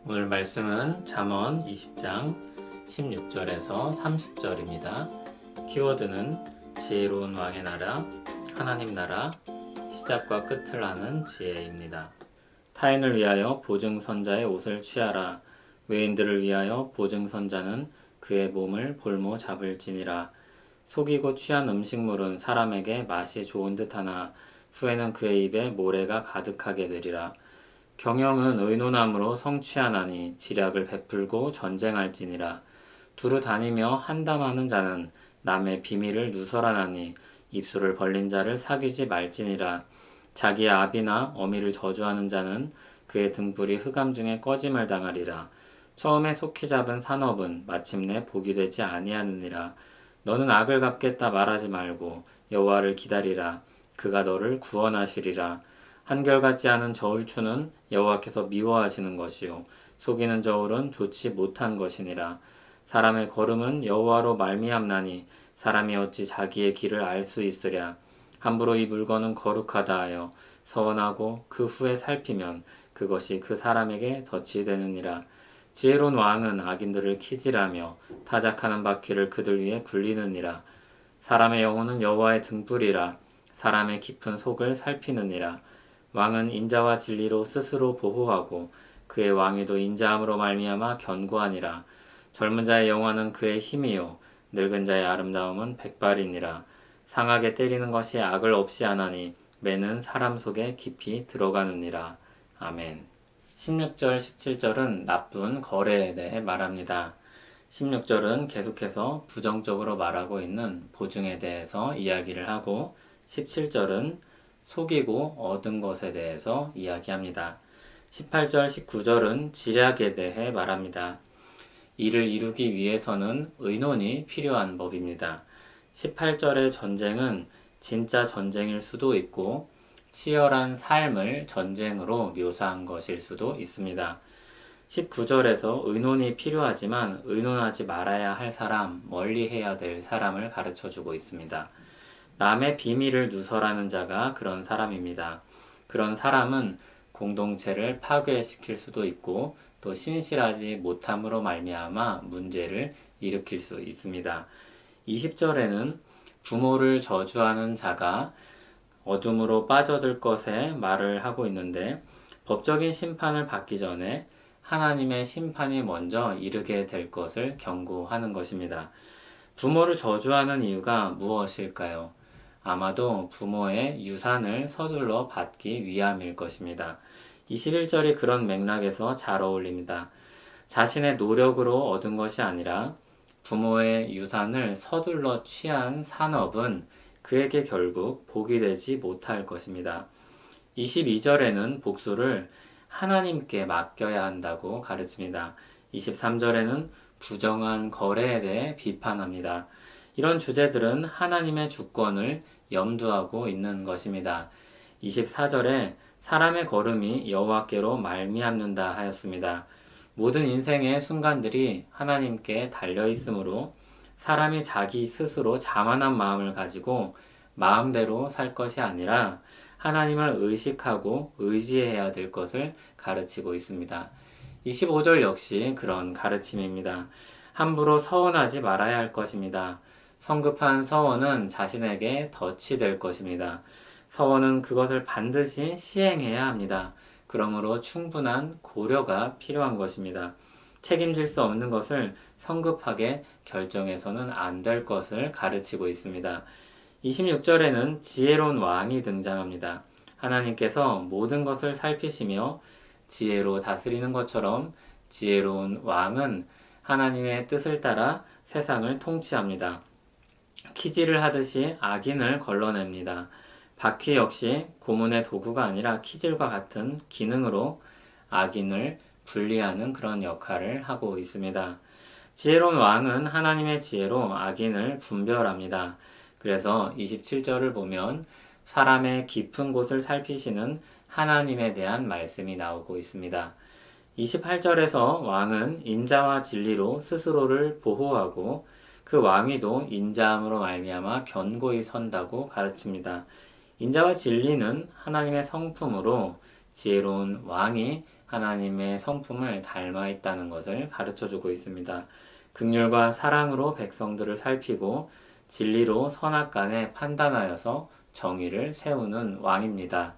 오늘 말씀은 잠언 20장 16절에서 30절입니다. 키워드는 지혜로운 왕의 나라, 하나님 나라, 시작과 끝을 아는 지혜입니다. 타인을 위하여 보증선자의 옷을 취하라. 외인들을 위하여 보증선자는 그의 몸을 볼모 잡을지니라. 속이고 취한 음식물은 사람에게 맛이 좋은 듯하나 후에는 그의 입에 모래가 가득하게 되리라. 경영은 의논함으로 성취하나니 지략을 베풀고 전쟁할지니라. 두루 다니며 한담하는 자는 남의 비밀을 누설하나니 입술을 벌린 자를 사귀지 말지니라. 자기의 아비나 어미를 저주하는 자는 그의 등불이 흑암 중에 꺼짐을 당하리라. 처음에 속히 잡은 산업은 마침내 복이 되지 아니하느니라. 너는 악을 갚겠다 말하지 말고 여호와를 기다리라. 그가 너를 구원하시리라. 한결같지 않은 저울추는 여호와께서 미워하시는 것이요 속이는 저울은 좋지 못한 것이니라. 사람의 걸음은 여호와로 말미암나니 사람이 어찌 자기의 길을 알 수 있으랴. 함부로 이 물건은 거룩하다 하여 서원하고 그 후에 살피면 그것이 그 사람에게 덫이 되느니라. 지혜로운 왕은 악인들을 키질하며 타작하는 바퀴를 그들 위에 굴리느니라. 사람의 영혼은 여호와의 등불이라. 사람의 깊은 속을 살피느니라. 왕은 인자와 진리로 스스로 보호하고 그의 왕위도 인자함으로 말미암아 견고하니라. 젊은 자의 영화는 그의 힘이요 늙은 자의 아름다움은 백발이니라. 상하게 때리는 것이 악을 없이 하나니 매는 사람 속에 깊이 들어가느니라. 아멘. 16절 17절은 나쁜 거래에 대해 말합니다. 16절은 계속해서 부정적으로 말하고 있는 보증에 대해서 이야기를 하고 17절은 속이고 얻은 것에 대해서 이야기합니다. 18절, 19절은 지략에 대해 말합니다. 이를 이루기 위해서는 의논이 필요한 법입니다. 18절의 전쟁은 진짜 전쟁일 수도 있고 치열한 삶을 전쟁으로 묘사한 것일 수도 있습니다. 19절에서 의논이 필요하지만 의논하지 말아야 할 사람, 멀리 해야 될 사람을 가르쳐주고 있습니다. 남의 비밀을 누설하는 자가 그런 사람입니다. 그런 사람은 공동체를 파괴시킬 수도 있고 또 신실하지 못함으로 말미암아 문제를 일으킬 수 있습니다. 20절에는 부모를 저주하는 자가 어둠으로 빠져들 것에 말을 하고 있는데 법적인 심판을 받기 전에 하나님의 심판이 먼저 이르게 될 것을 경고하는 것입니다. 부모를 저주하는 이유가 무엇일까요? 아마도 부모의 유산을 서둘러 받기 위함일 것입니다. 21절이 그런 맥락에서 잘 어울립니다. 자신의 노력으로 얻은 것이 아니라 부모의 유산을 서둘러 취한 산업은 그에게 결국 복이 되지 못할 것입니다. 22절에는 복수를 하나님께 맡겨야 한다고 가르칩니다. 23절에는 부정한 거래에 대해 비판합니다. 이런 주제들은 하나님의 주권을 염두하고 있는 것입니다. 24절에 사람의 걸음이 여호와께로 말미암는다 하였습니다. 모든 인생의 순간들이 하나님께 달려 있으므로 사람이 자기 스스로 자만한 마음을 가지고 마음대로 살 것이 아니라 하나님을 의식하고 의지해야 될 것을 가르치고 있습니다. 25절 역시 그런 가르침입니다. 함부로 서원하지 말아야 할 것입니다. 성급한 서원은 자신에게 덫이 될 것입니다. 서원은 그것을 반드시 시행해야 합니다. 그러므로 충분한 고려가 필요한 것입니다. 책임질 수 없는 것을 성급하게 결정해서는 안 될 것을 가르치고 있습니다. 26절에는 지혜로운 왕이 등장합니다. 하나님께서 모든 것을 살피시며 지혜로 다스리는 것처럼 지혜로운 왕은 하나님의 뜻을 따라 세상을 통치합니다. 키질을 하듯이 악인을 걸러냅니다. 바퀴 역시 고문의 도구가 아니라 키질과 같은 기능으로 악인을 분리하는 그런 역할을 하고 있습니다. 지혜로운 왕은 하나님의 지혜로 악인을 분별합니다. 그래서 27절을 보면 사람의 깊은 곳을 살피시는 하나님에 대한 말씀이 나오고 있습니다. 28절에서 왕은 인자와 진리로 스스로를 보호하고 그 왕위도 인자함으로 말미암아 견고히 선다고 가르칩니다. 인자와 진리는 하나님의 성품으로 지혜로운 왕이 하나님의 성품을 닮아 있다는 것을 가르쳐 주고 있습니다. 긍휼과 사랑으로 백성들을 살피고 진리로 선악간에 판단하여서 정의를 세우는 왕입니다.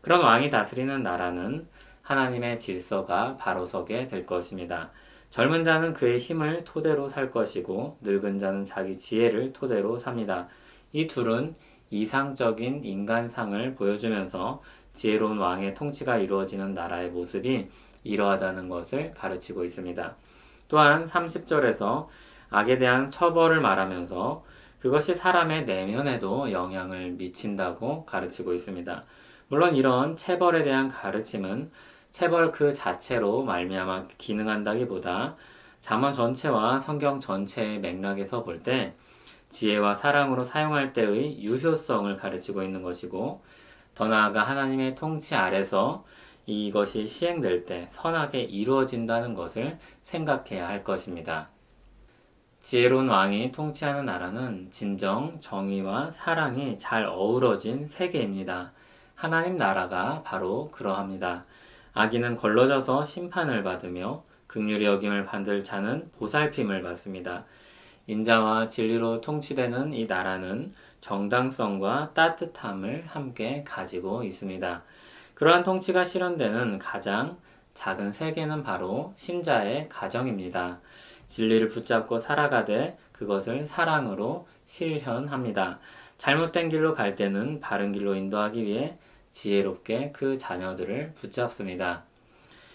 그런 왕이 다스리는 나라는 하나님의 질서가 바로 서게 될 것입니다. 젊은 자는 그의 힘을 토대로 살 것이고 늙은 자는 자기 지혜를 토대로 삽니다. 이 둘은 이상적인 인간상을 보여주면서 지혜로운 왕의 통치가 이루어지는 나라의 모습이 이러하다는 것을 가르치고 있습니다. 또한 30절에서 악에 대한 처벌을 말하면서 그것이 사람의 내면에도 영향을 미친다고 가르치고 있습니다. 물론 이런 체벌에 대한 가르침은 체벌 그 자체로 말미암아 기능한다기보다 잠언 전체와 성경 전체의 맥락에서 볼 때 지혜와 사랑으로 사용할 때의 유효성을 가르치고 있는 것이고, 더 나아가 하나님의 통치 아래서 이것이 시행될 때 선하게 이루어진다는 것을 생각해야 할 것입니다. 지혜로운 왕이 통치하는 나라는 진정, 정의와 사랑이 잘 어우러진 세계입니다. 하나님 나라가 바로 그러합니다. 악인은 걸러져서 심판을 받으며 긍휼히 여김을 받을 자는 보살핌을 받습니다. 인자와 진리로 통치되는 이 나라는 정당성과 따뜻함을 함께 가지고 있습니다. 그러한 통치가 실현되는 가장 작은 세계는 바로 신자의 가정입니다. 진리를 붙잡고 살아가되 그것을 사랑으로 실현합니다. 잘못된 길로 갈 때는 바른 길로 인도하기 위해 지혜롭게 그 자녀들을 붙잡습니다.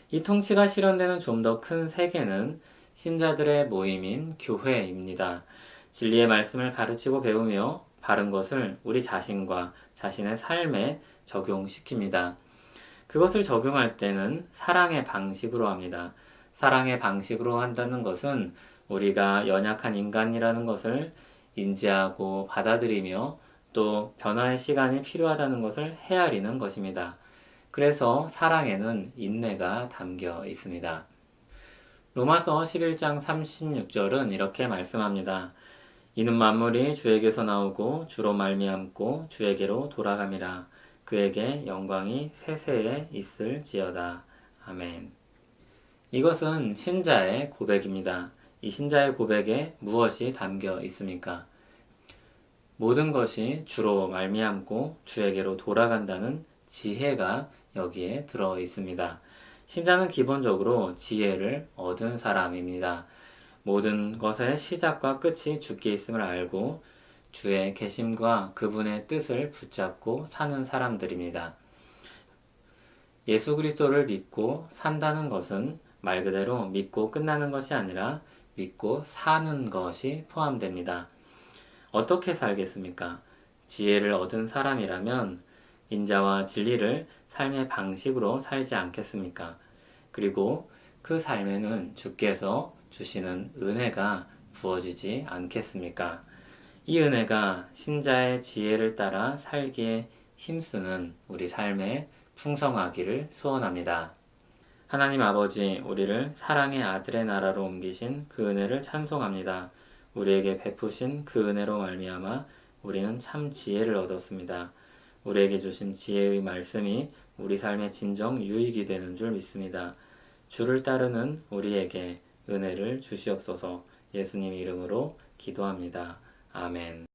이 통치가 실현되는 좀 더 큰 세계는 신자들의 모임인 교회입니다. 진리의 말씀을 가르치고 배우며 바른 것을 우리 자신과 자신의 삶에 적용시킵니다. 그것을 적용할 때는 사랑의 방식으로 합니다. 사랑의 방식으로 한다는 것은 우리가 연약한 인간이라는 것을 인지하고 받아들이며 또 변화의 시간이 필요하다는 것을 헤아리는 것입니다. 그래서 사랑에는 인내가 담겨 있습니다. 로마서 11장 36절은 이렇게 말씀합니다. 이는 만물이 주에게서 나오고 주로 말미암고 주에게로 돌아감이라. 그에게 영광이 세세에 있을지어다. 아멘. 이것은 신자의 고백입니다. 이 신자의 고백에 무엇이 담겨 있습니까? 모든 것이 주로 말미암고 주에게로 돌아간다는 지혜가 여기에 들어 있습니다. 신자는 기본적으로 지혜를 얻은 사람입니다. 모든 것의 시작과 끝이 주께 있음을 알고 주의 계심과 그분의 뜻을 붙잡고 사는 사람들입니다. 예수 그리스도를 믿고 산다는 것은 말 그대로 믿고 끝나는 것이 아니라 믿고 사는 것이 포함됩니다. 어떻게 살겠습니까? 지혜를 얻은 사람이라면 인자와 진리를 삶의 방식으로 살지 않겠습니까? 그리고 그 삶에는 주께서 주시는 은혜가 부어지지 않겠습니까? 이 은혜가 신자의 지혜를 따라 살기에 힘쓰는 우리 삶에 풍성하기를 소원합니다. 하나님 아버지, 우리를 사랑의 아들의 나라로 옮기신 그 은혜를 찬송합니다. 우리에게 베푸신 그 은혜로 말미암아 우리는 참 지혜를 얻었습니다. 우리에게 주신 지혜의 말씀이 우리 삶의 진정 유익이 되는 줄 믿습니다. 주를 따르는 우리에게 은혜를 주시옵소서. 예수님 이름으로 기도합니다. 아멘.